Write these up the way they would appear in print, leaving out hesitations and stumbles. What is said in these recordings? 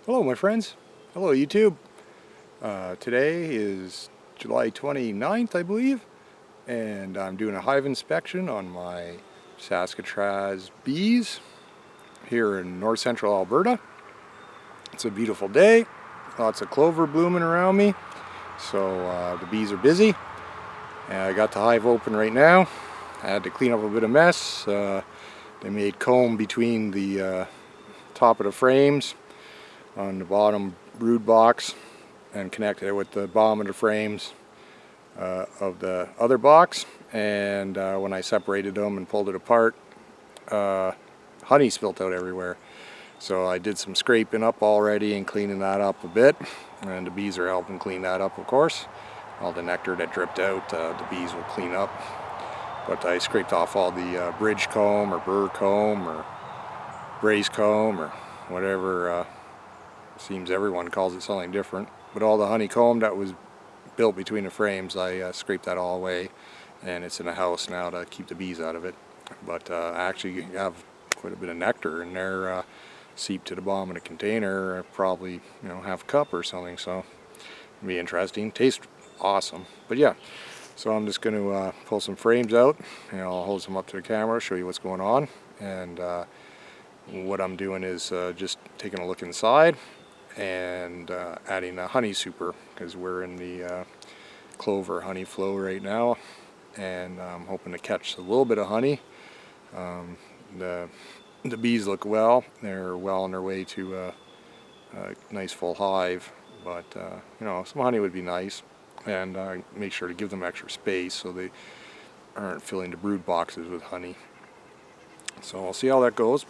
Hello my friends. Hello YouTube. Today is July 29th, I believe, and I'm doing a hive inspection on my Saskatraz bees here in north central Alberta. It's a beautiful day, lots of clover blooming around me, so the bees are busy. And I got the hive open right now. I had to clean up a bit of mess. They made comb between the top of the frames on the bottom brood box and connected it with the bottom of the frames of the other box, and when I separated them and pulled it apart, honey spilt out everywhere. So I did some scraping up already and cleaning that up a bit, and the bees are helping clean that up, of course. All the nectar that dripped out, the bees will clean up. But I scraped off all the bridge comb or burr comb or brace comb or whatever. Seems everyone calls it something different. But all the honeycomb that was built between the frames, I scraped that all away, and it's in a house now to keep the bees out of it. But I actually have quite a bit of nectar in there, seeped to the bottom of the container, probably half a cup or something. So it'll be interesting. Tastes awesome. But yeah, so I'm just going to pull some frames out, and I'll hold some up to the camera, show you what's going on. And what I'm doing is just taking a look inside and adding a honey super, because we're in the clover honey flow right now, and I'm hoping to catch a little bit of honey. The bees look well. They're well on their way to a nice full hive, but some honey would be nice, and make sure to give them extra space so they aren't filling the brood boxes with honey. So I'll see how that goes.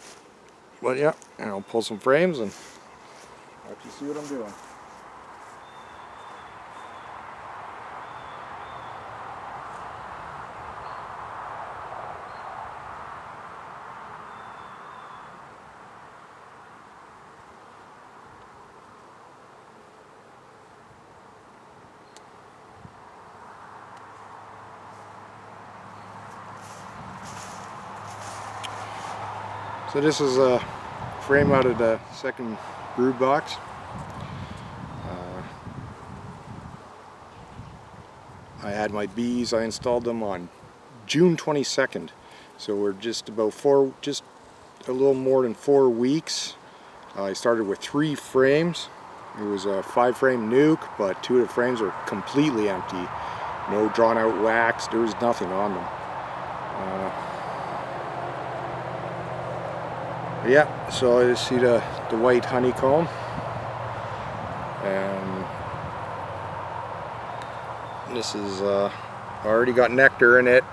But yeah, I'll pull some frames and let you see what I'm doing. So this is a frame out of the second brood box. I had my bees, I installed them on June 22nd. So we're just about just a little more than 4 weeks. I started with 3 frames. It was a 5-frame nuke, but 2 of the frames were completely empty. No drawn out wax, there was nothing on them. Yeah, so I just see the white honeycomb, and this is already got nectar in it.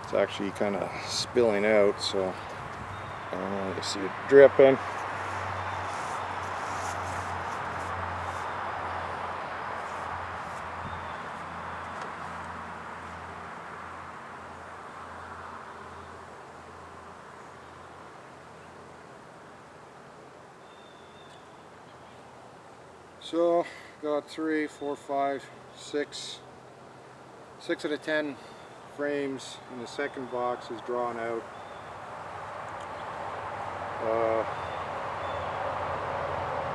It's actually kind of spilling out, so you see it dripping. So got 3, 4, 5, 6 of the 10 frames in the second box is drawn out.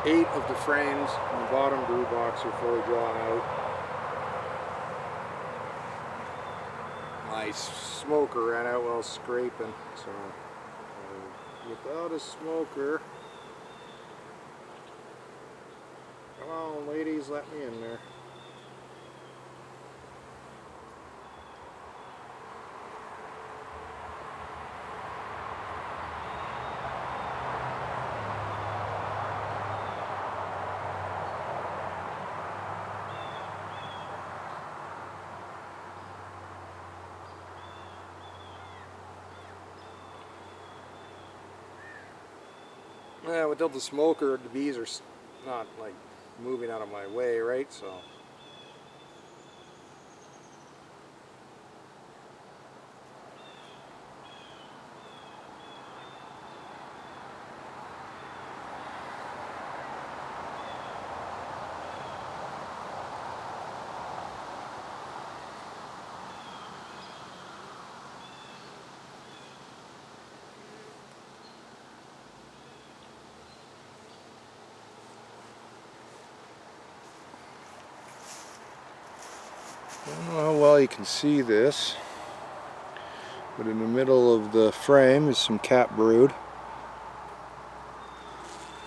8 of the frames in the bottom brood box are fully drawn out. My smoker ran out while scraping, so without a smoker, come on ladies, let me in there. Yeah, without the smoker, the bees are not like moving out of my way, right? So I don't know how well you can see this, but in the middle of the frame is some cat brood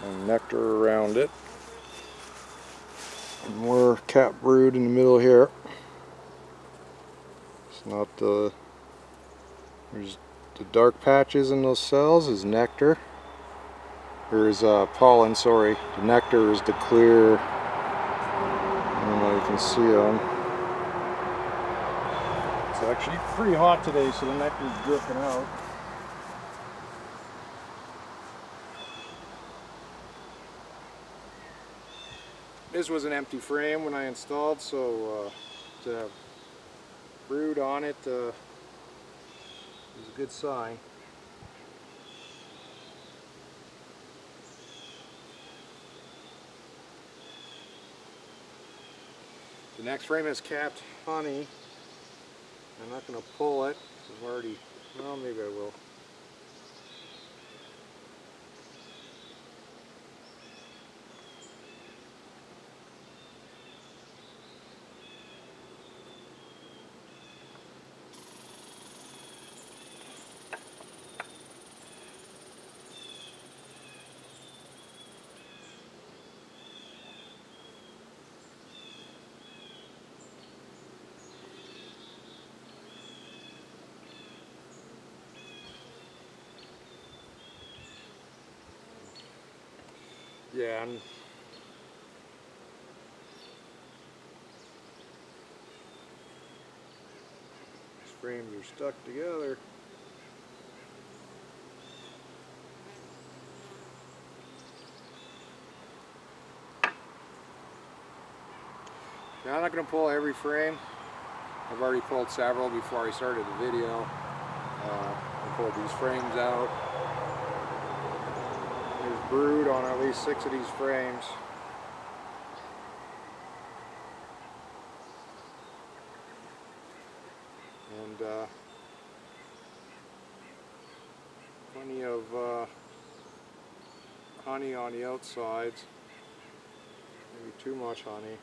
and nectar around it. And more cat brood in the middle here. It's not the... There's the dark patches in those cells is nectar. Or is pollen, sorry. The nectar is the clear... I don't know if you can see them. It's actually pretty hot today, so the nectar is dripping out. This was an empty frame when I installed, so to have brood on it is a good sign. The next frame has capped honey. I'm not going to pull it, because I'm already, well, maybe I will. Yeah, and these frames are stuck together. Now I'm not going to pull every frame. I've already pulled several before I started the video. I pulled these frames out. There's brood on at least 6 of these frames. And plenty of honey on the outsides. Maybe too much honey.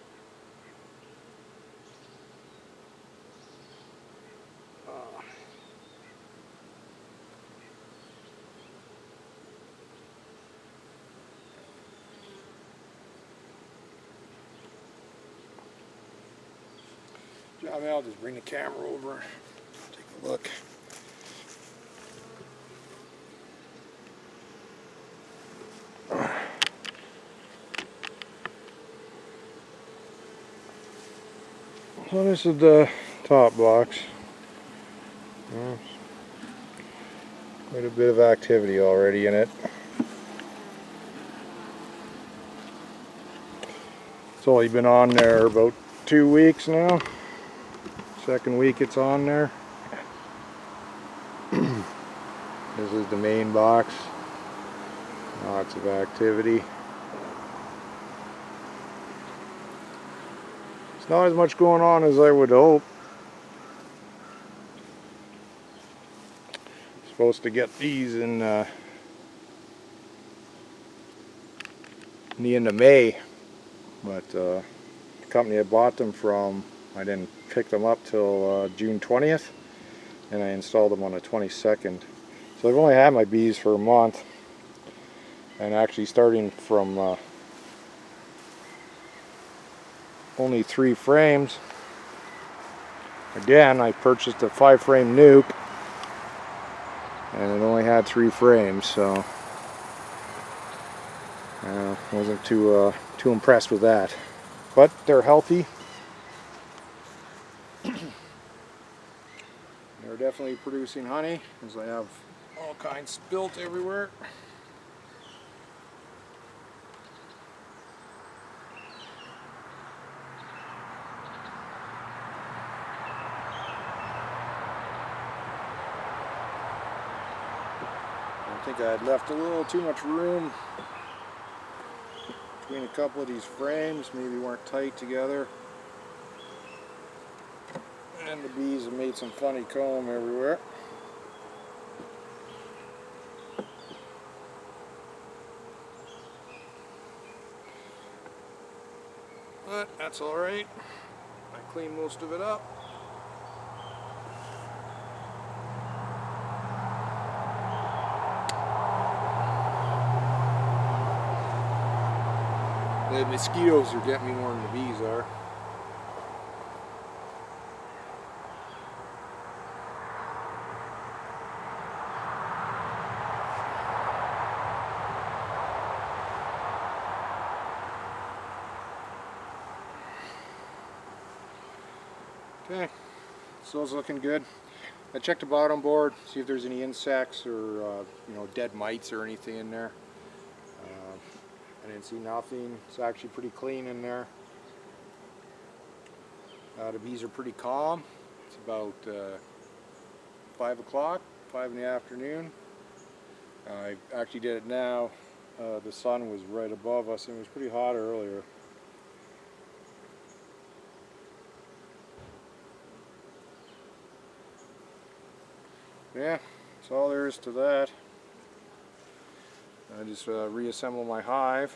I mean, I'll just bring the camera over, take a look. So this is the top box. Quite a bit of activity already in it. It's only been on there about 2 weeks now. Second week it's on there. This is the main box. Lots of activity. It's not as much going on as I would hope. Supposed to get these in the end of May, but the company I bought them from, I didn't pick them up till June 20th, and I installed them on the 22nd. So I've only had my bees for a month, and actually starting from only 3 frames. Again, I purchased a 5-frame nuke, and it only had 3 frames, so wasn't too impressed with that. But they're healthy. They're definitely producing honey, as I have all kinds spilt everywhere. I think I had left a little too much room between a couple of these frames, maybe weren't tight together. And the bees have made some funny comb everywhere. But that's alright. I clean most of it up. The mosquitoes are getting me more than the bees are. Okay, so it's looking good. I checked the bottom board, see if there's any insects or dead mites or anything in there. I didn't see nothing. It's actually pretty clean in there. The bees are pretty calm. It's about 5 o'clock, 5 in the afternoon. I actually did it now. The sun was right above us and it was pretty hot earlier. Yeah, that's all there is to that. I just reassemble my hive.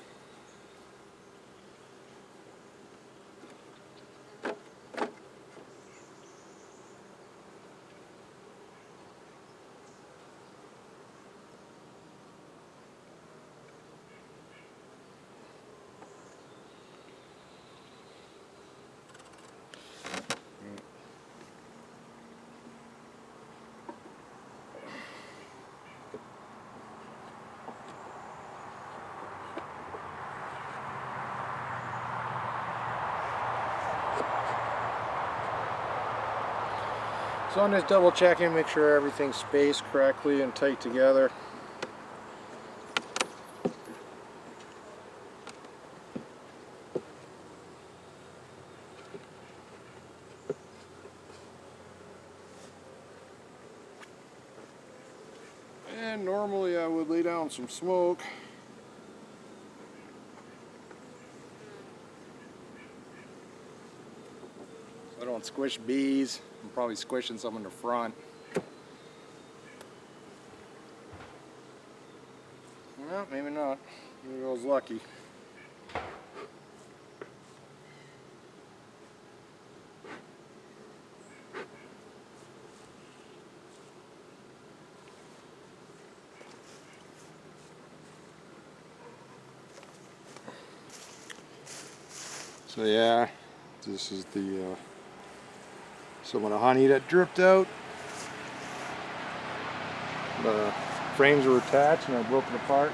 So I'm just double checking, make sure everything's spaced correctly and tight together. And normally I would lay down some smoke. So I don't squish bees. I'm probably squishing some in the front. Well, maybe not. Maybe I was lucky. So yeah, this is the some of the honey that dripped out. The frames were attached and are broken apart.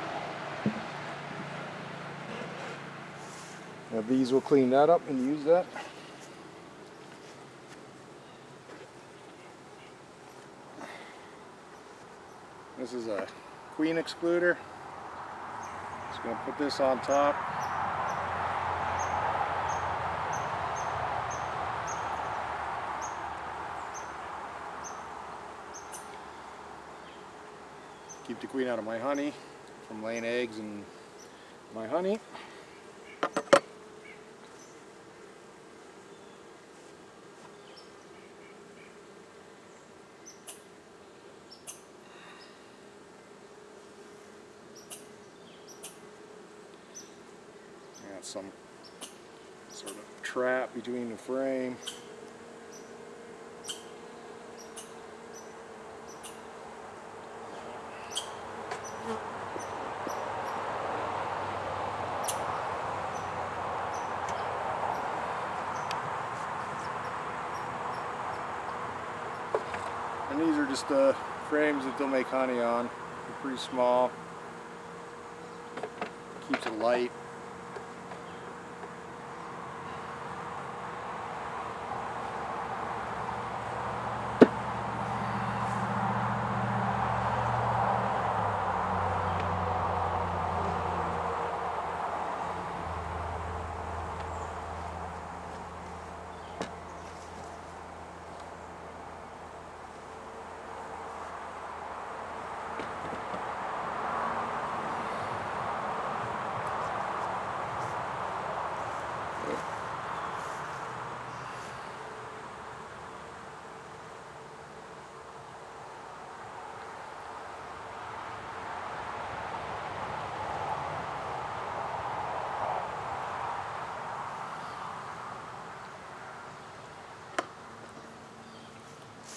Now bees will clean that up and use that. This is a queen excluder. Just going to put this on top. Keep the queen out of my honey from laying eggs in my honey. Got some sort of trap between the frame. And these are just the frames that they'll make honey on. They're pretty small. Keeps it light.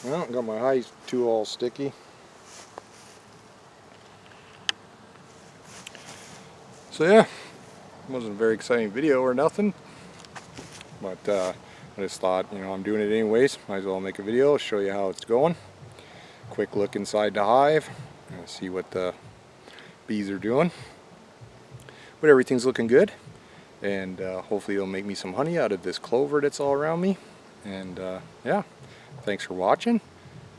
Well, got my Hive tool all sticky. So yeah, wasn't a very exciting video or nothing, but I just thought, you know, I'm doing it anyways, might as well make a video, show you how it's going. Quick look inside the hive, and see what the bees are doing. But everything's looking good, and hopefully it'll make me some honey out of this clover that's all around me. And yeah, thanks for watching,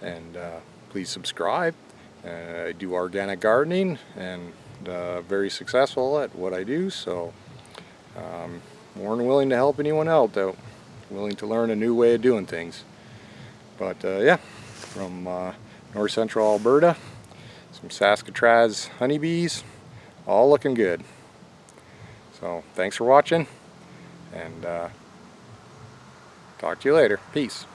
and please subscribe. I do organic gardening, and very successful at what I do, so more than willing to help anyone out out, willing to learn a new way of doing things. But yeah, from north central Alberta, some Saskatraz honeybees, all looking good. So thanks for watching, and talk to you later. Peace.